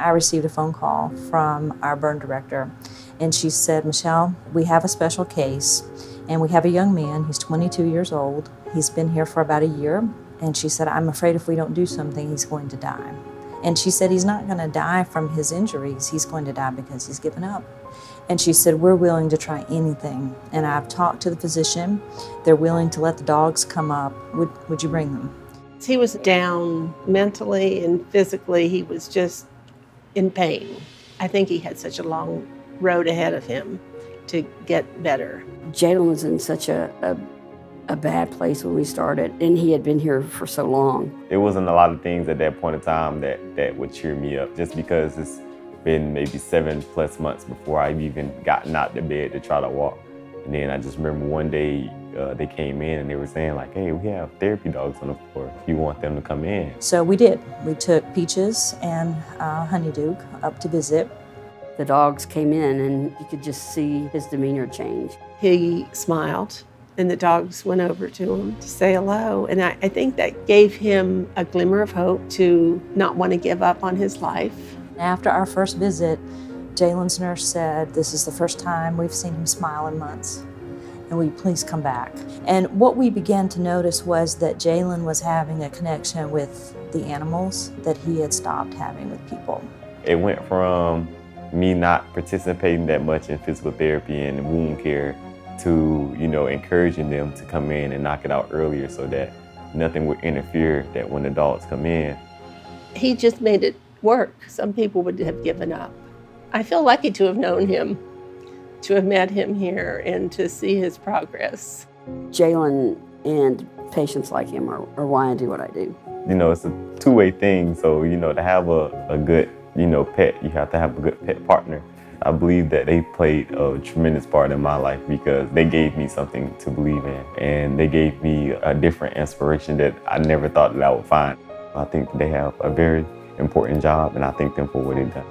I received a phone call from our burn director, and she said, "Michelle, we have a special case, and we have a young man. He's 22 years old. He's been here for about a year." And she said, "I'm afraid if we don't do something, he's going to die." And she said, "He's not going to die from his injuries. He's going to die because he's given up." And she said, "We're willing to try anything." And I've talked to the physician. They're willing to let the dogs come up. Would you bring them? He was down mentally and physically. He was just in pain. I think he had such a long road ahead of him to get better. Jalen was in such a bad place when we started, and he had been here for so long. There wasn't a lot of things at that point in time that would cheer me up, just because it's been maybe 7+ months before I've even gotten out the bed to try to walk. And then I just remember one day they came in and they were saying like, "Hey, we have therapy dogs on the floor if you want them to come in." So we did. We took Peaches and Honeydew up to visit. The dogs came in and you could just see his demeanor change. He smiled, and the dogs went over to him to say hello. And I think that gave him a glimmer of hope to not want to give up on his life. After our first visit, Jalen's nurse said, "This is the first time we've seen him smile in months, and will you please come back?" And what we began to notice was that Jalen was having a connection with the animals that he had stopped having with people. It went from me not participating that much in physical therapy and wound care to, encouraging them to come in and knock it out earlier so that nothing would interfere that when the dogs come in. He just made it work. Some people would have given up. I feel lucky to have known him, to have met him here, and to see his progress. Jalen and patients like him are why I do what I do. It's a two-way thing, so, to have a good, pet, you have to have a good pet partner. I believe that they played a tremendous part in my life because they gave me something to believe in, and they gave me a different inspiration that I never thought that I would find. I think they have a very important job, and I thank them for what they've done.